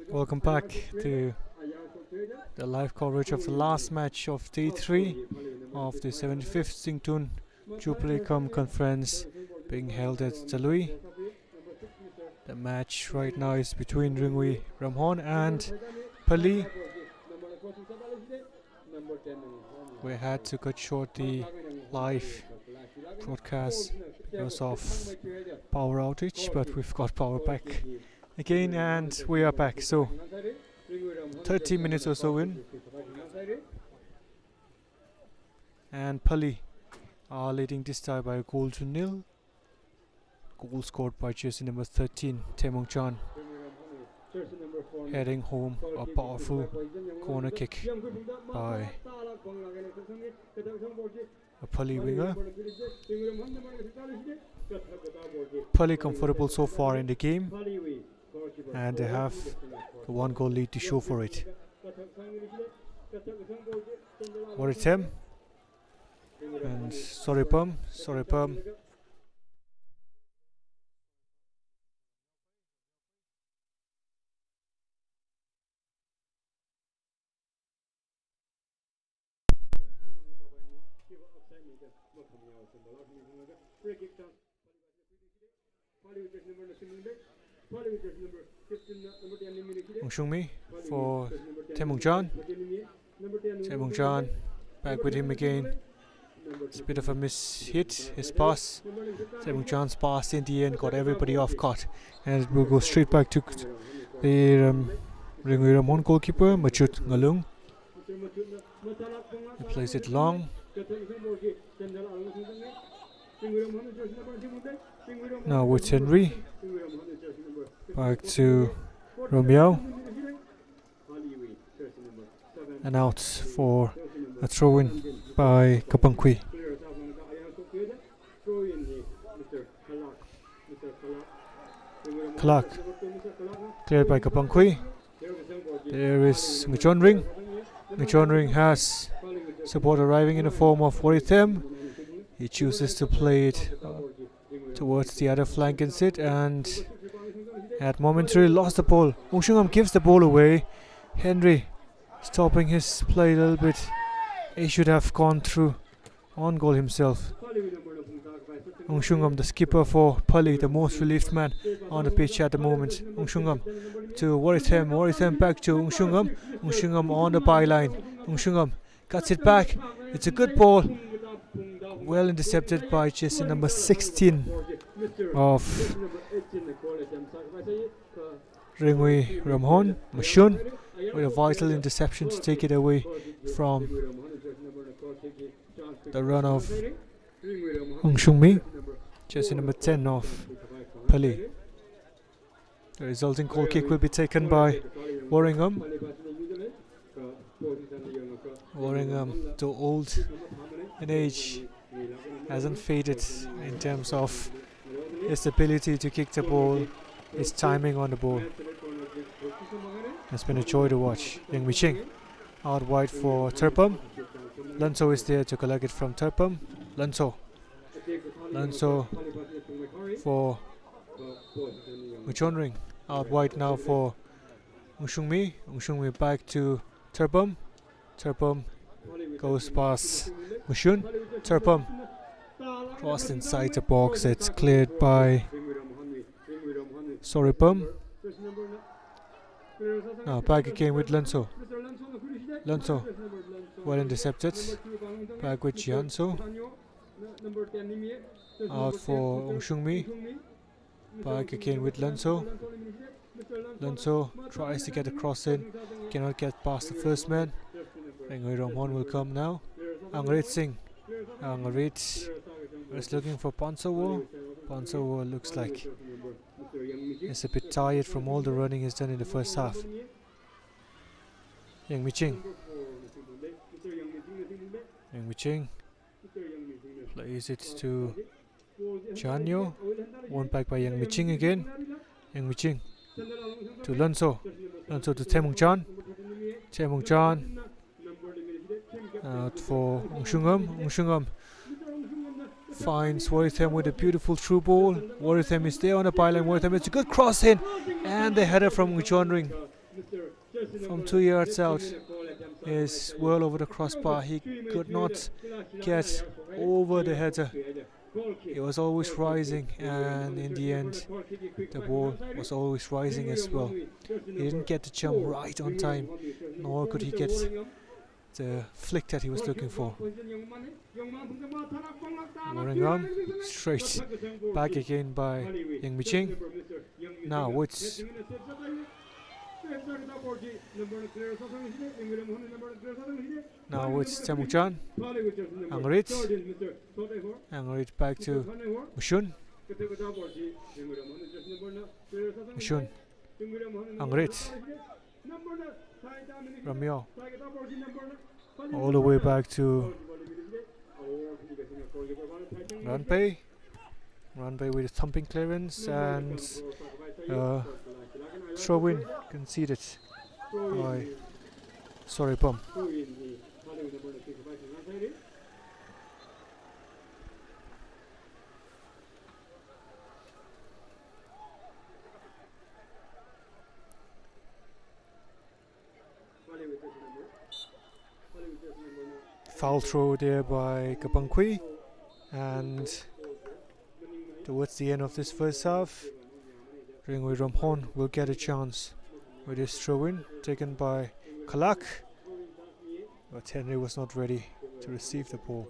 Welcome back to the live coverage of the last match of day 3 of the 75th Singtun Jubilee Conference being held at ZTKL. The match right now is between RINGUI RAMHON and PHALEE. We had to cut short the live broadcast because of power outage, but we've got power back again and we are back. So 30 minutes or so in, and PHALEE are leading this tie by a goal to nil. Goal scored by jersey number 13, Taemongchan, heading home a powerful corner kick by a PHALEE winger. PHALEE comfortable so far in the game, and they have a 1-goal lead to show for it. Waritem and Soripam. Ongshungmi for Taemongchan. Taemongchan back with him again. It's a bit of a miss-hit, his pass. Taemongchan's pass in the end got everybody off guard, and it will go straight back to the RINGUI RAMHON goalkeeper, Machut Ngalung. He plays it long. Now with Henry, back to Romeo, and out for a throw-in by Kapangkui. Clark, cleared by Kapangkui. There is Ngchonring. Ngchonring has support arriving in the form of Waritem. He chooses to play it towards the other flank instead, and had momentarily lost the ball. Ongshungam gives the ball away. Henry stopping his play a little bit. He should have gone through on goal himself. Ongshungam, the skipper for PHALEE, the most relieved man on the pitch at the moment. Ongshungam to Waritem. Waritem back to Ongshungam. Ongshungam on the byline. Ongshungam cuts it back. It's a good ball. Well intercepted by jersey number 16 of RINGUI RAMHON, Mashun, with a vital interception to take it away from the run of Ongshungmi, jersey number 10 of PHALEE. The resulting goal kick will be taken by Warringham. Warringham, though old in age, hasn't faded in terms of his ability to kick the ball, his timing on the ball. It's been a joy to watch. Yang Miching out wide for Terpum. Lanso is there to collect it from Terpum. Lanso for Ngchonring, out wide now for Ongshungmi. Ongshungmi back to Terpum. Terpum goes past Mushun. Terpum crossed inside the box. It's cleared by Soripum. Now back again with Lanso. Lanso well intercepted. Back with Jianso. Out for Ongshungmi. Back again with Lanso. Lanso tries to get a cross in. Cannot get past the first man. RINGUI RAMHON will come now. Angrit Singh. Angrit is looking for Pansawo. Pansawo looks like he's a bit tired from all the running he's done in the first half. Yang Miching. Yang Miching plays it to Janyo. Won back by Yang Miching again. Yang Miching to Lunso. Lunso to Temungchan. Temungchan out for Ngshungam. Ngshungam finds Wortham with a beautiful through ball. Wortham is there on the byline. Wortham, it's a good cross in, and the header from Ngchonring from 2 yards out is well over the crossbar. He could not get over the header. It was always rising, and in the end the ball was always rising as well. He didn't get the jump right on time, nor could he get the flick that he was looking for. Moving on, straight back again by Yang Miching. Now it's Temungchan. Angrit back to Mushun. Mushun. Angrit. Ramyo. All the way back to Ranpei. Ranpei with a thumping clearance and throw in conceded by Soripum. Foul throw there by Kapangkui, and towards the end of this first half, Ringui RAMHON will get a chance with his throw-in taken by Kalak, but Henry was not ready to receive the ball.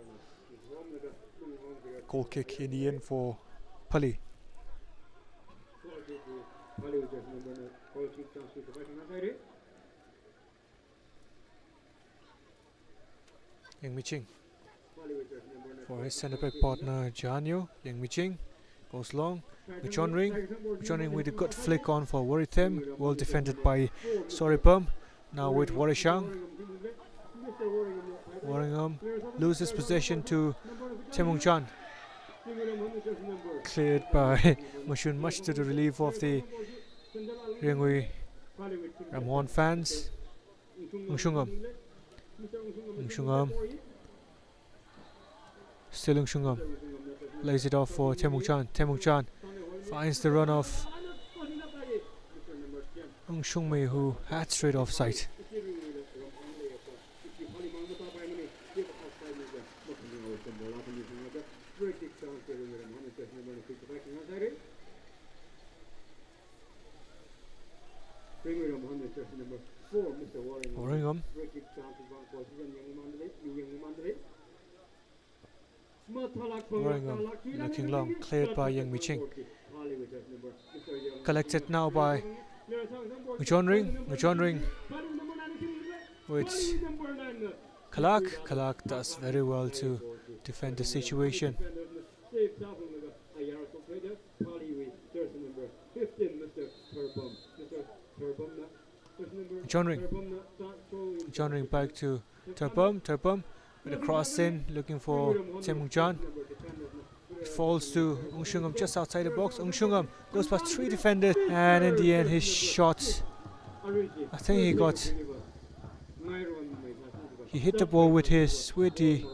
Goal kick in the end for PHALEE. Yang Miching for his centre-back partner Janyo. Yang Miching goes long. Ngchonring with a good flick on for Wortham, well defended by Soripum. Now with Warishang. Waringham loses possession to Temungchan. Cleared by Mushun, much to the relief of the Ringui RAMHON fans. Ngshungam. Still Ngshungam. Lays it off for Temungchan. Temungchan finds the run of Ngshungmi, who had straight offside. Waringham. Waringham looking long, cleared by Yang Miching. Collected now by Ngchonring with Kalak. Kalak does very well to defend the situation. Ngchonring back to Terpum with a cross in, looking for Temungchan. It falls to Ngshungam just outside the box. Ngshungam goes past 3 defenders, and in the end his shot, I think he hit the ball with the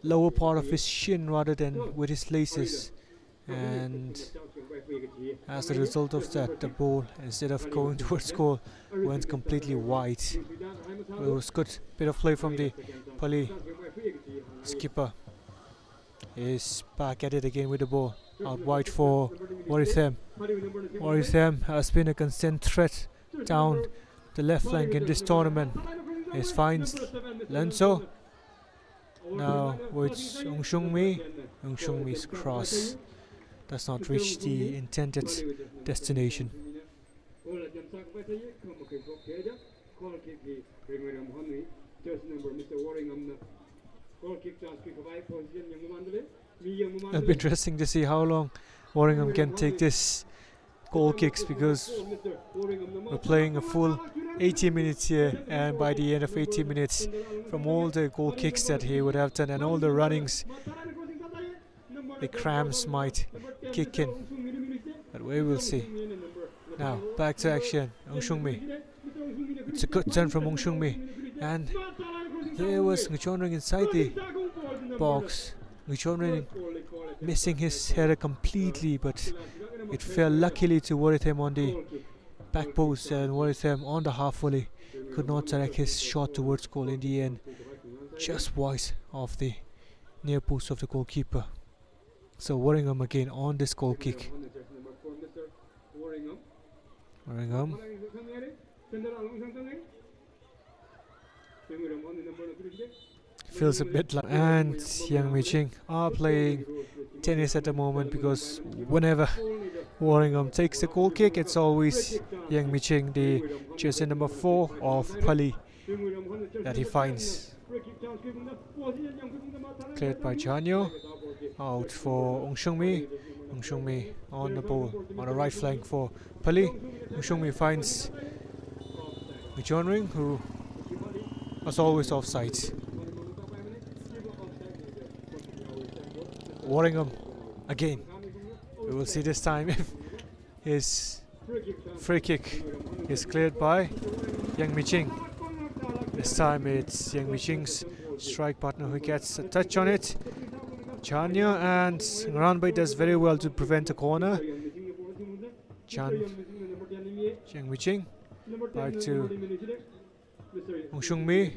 lower part of his shin rather than with his laces, and as a result of that, the ball, instead of going towards goal, went completely wide. It was good bit of play from the PHALEE skipper. Is back at it again with the ball, out wide for Wortham. Wortham has been a constant threat down the left flank in this tournament. It finds Lenso now with Ngshungmi's cross does not reach the intended destination. It'll be interesting to see how long Waringham can take this goal kicks, because we're playing a full 80 minutes here, and by the end of 80 minutes, from all the goal kicks that he would have done and all the runnings, the cramps might kick in. But we will see. Now back to action. Ong Shung-mi. It's a good turn from Ong Shung-mi, and there was Ngchon Ring inside the box. Ngchon Ring missing his header completely, but it fell luckily to Woritham on the back post, and Woritham on the half volley could not direct his shot towards goal in the end, just wide of the near post of the goalkeeper. So Worringham again on this goal kick. Worringham feels a bit like, and Yang Mi-ching are playing tennis at the moment, because whenever Worringham takes the goal kick, it's always Yang Mi-ching, the jersey number 4 of PHALEE, that he finds. Cleared by Janyo, out for Ong Shung-mi. Ong Shung-mi on the ball on the right flank for PHALEE. Ong Shung-mi finds Ngchon Ring, who was always offside. Worringham again. We will see this time if his free kick is cleared by Yang Mi-ching. This time it's Yang Mi-ching's strike partner who gets a touch on it. Chanya, and Ranbai does very well to prevent a corner. Yang Mi-ching back to Ong Shung-mi.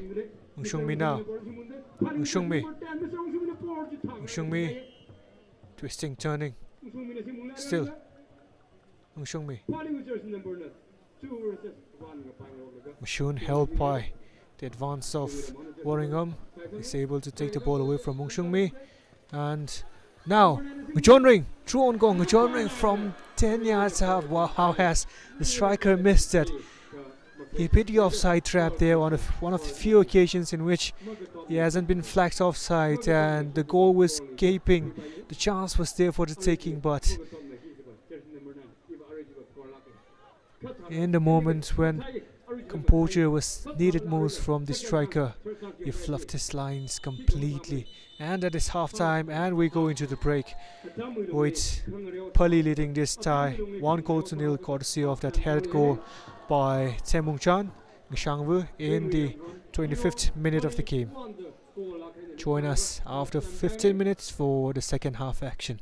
Ong Shung-mi now. Ong Shung-mi. Ong Shung-mi twisting, turning. Still Ong Shung-mi. Mashun, held by the advance of Worringham, is able to take the ball away from Ong Shung-mi. And now Ngchon Ring, through on goal. Ngchon Ring from 10 yards out. Wow, how has the striker missed that? He hit the offside trap there on one of the few occasions in which he hasn't been flagged offside, and the goal was gaping. The chance was there for the taking, but in the moment when composure was needed most from the striker, he fluffed his lines completely. And that is half time, and we go into the break with PHALEE leading this tie 1-0, courtesy of that headed goal by Temung-chan Ngshangwu in the 25th minute of the game. Join us after 15 minutes for the second half action.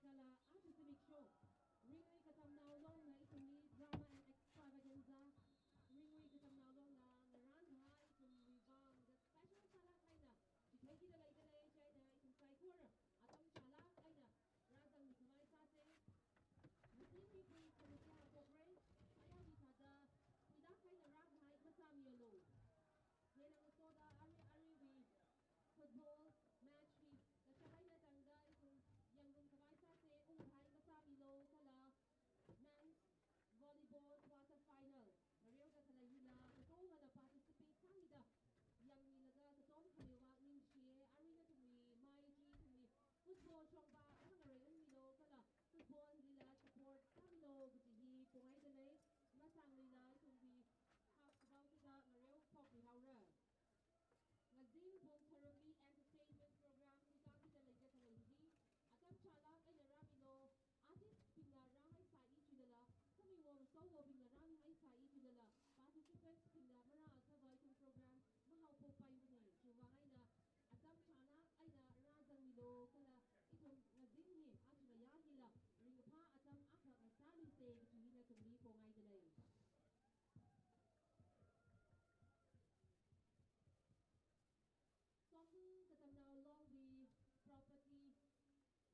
Kala artistic show. Ringui katam now long na itumi drama and extravaganza. Ringui katam now long na naran hai itumi bang the special salak aina. Chitegi da laida lai china itum sai kora. Atam chalak aina. Razang ni kamai sase. Mutini pui komite ha pokre. Ayaw ni tada. Kuida kaina ram hai masami yalo. Yena ngasoda ari wi football match wi kasabay na tangga itong yang room kamay sa se hai masami lo kala men's volleyball quarter final. Mariyo ka kala hila katonga na participate kami da yang nilaga katong kaliwa ning siye ari na tumi may ji tumi football chong ba ang narayon milo kala football hila support kami lo gutihi kungay dalay masang nila itong wi about the Mariyo Pop Haura. Magazine Boom Therapy Entertainment Program ni kami talaga talaga atam chala ay naramino artist pinga ramay sa ichilala kami wo so wo pinga rami ay sa ichilala participants pinga mara akaba itong program mahaw po pa yun eh chuwangay na atam chala ay na razang milo kala itong magazine ni atula yahila ring pa atam akak asali se kituhina tumli po ngay dalay. Something that I'm now long the property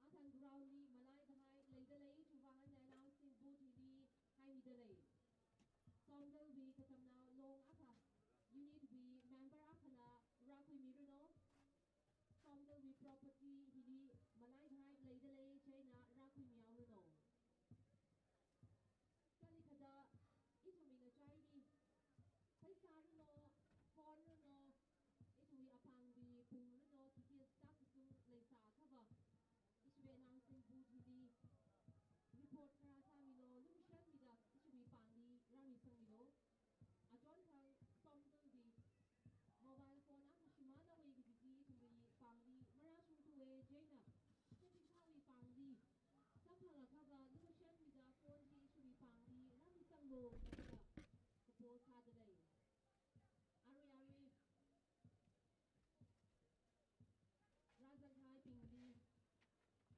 at and groundly malay dahay lay dalay chuvangan na announcing boot hindi hay ni dalay. Something we that I'm now long aka you need we member akala rakui miruno. Something we property hindi malay dahay lay dalay China rakui miauruno. Kali kada ito mi na charity paisa no phone no ito wi apang wi pung no ticket tak sung lay sa kaba iswe announcing boot hindi report kara sa milo lumishan mida iswe pangli rami sang milo ajon kang somdol wi mobile phone ang shimana wi gidi ito wi pangli marasung tuwe jaina kasi wi pangli kapala kaba lumishan mida phone hi iswe pangli rami sang mo kaba kapo sa dalay ari Razan Thai Pingli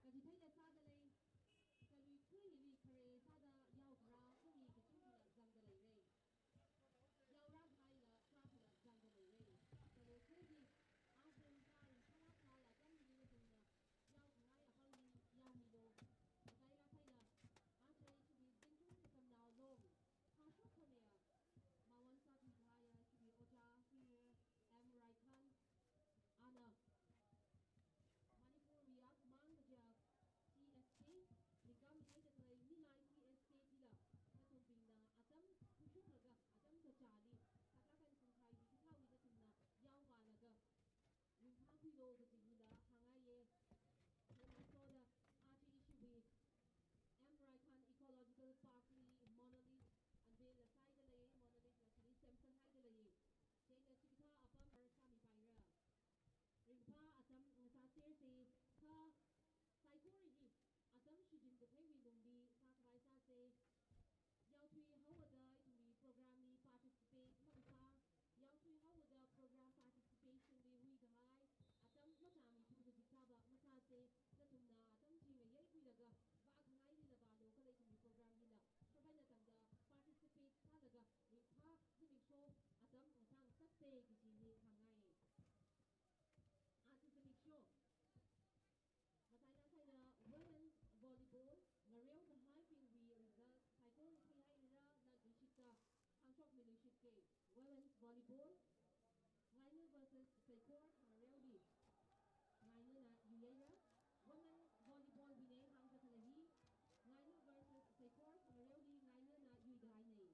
kasi thay na sada lay kalui kuy hili kare sada yaw kra kumi kasi pula zang dalay ray yaw ram hai la kra pula zang dalay ray kalau kuy di asin kari kala kala kan hili na tung na yaw kra apal ni yaw milo kaya la thay na asay chubi dingchun kasam na long hasok ko niya mawan sa tihaya chubi oja singer Rai Khan ana Manipur we are mang the CSK Ligam Haida Kray Nilai CSK Tila Natumpina Atam Pushulaga Atam Kachali Katakan Sunkai Dikitawi Natuna Yawalaga Rimpapilo the Hila Hangaye Soda Ati Ishiwi Rai Khan Ecological Parkly Monolith and Bill Saidale Monolith Lakini Samson Haidale Jane Chikita Apam Sami Paira Ringpa atam ngasasir si ka saikori atam shijin the thay wilumbi sakbai sa se yautui hawada itumi program ni participate magpa yautui hawada program participation li hui dahai atam matami pudu diktaba masa se natumna atam jinga yai kuilaga ba khangai ni laga lo kala itumi program hila sabai na tangda participate salaga ringpa zimik show atam ngasang sakse kiji khangai Artistic show. Matayang kay na women's volleyball, ngarew the hyping we result, saikong kaya ira nag-ishit ka, hangsok milishit kay. Women's volleyball, ngayon versus saikor, ngarew di. Ngayon na yuyaya, women's volleyball binay hangsa kalahi, ngayon versus saikor, ngarew di, ngayon na yuyay na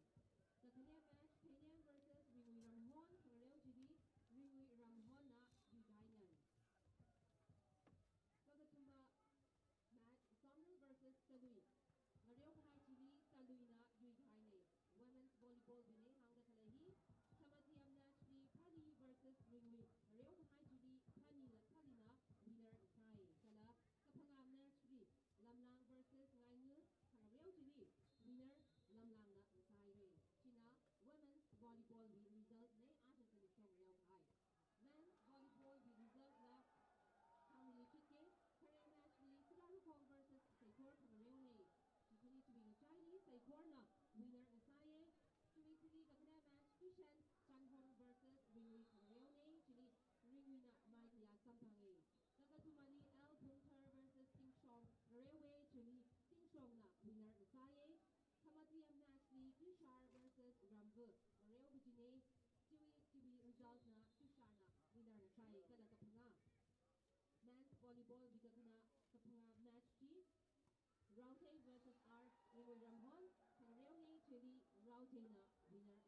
Kakanya match, Kenya versus RINGUI RAMHON, ngarew jidi, RINGUI RAMHON na yugainan. Kagatumba match Somnal versus Salui. Ngarew Kahai Chili Salui na yugainan. Women's volleyball binay hangga kalahi. Samatiam match ni PHALEE versus RINGUI. Ngarew Kahai Chili winner Isaye. Chili Chili Kakana match Tushan Chanhong versus Ringui Kagareone. Chili Ringui na Mai Thaya Sampangi. Kakatumali L Pungter versus Ting Shong Railway. Chili Ting Shong na winner Isaye. Kamatria match ni Tushar versus Rambu Rail Bujine. Kiwi result na Tushar na winner Isaye. Kala Kapanga. Men's volleyball bigakana kapanga match G. Raute versus R. RINGUI RAMHON. Kagareone Chili Raute na winner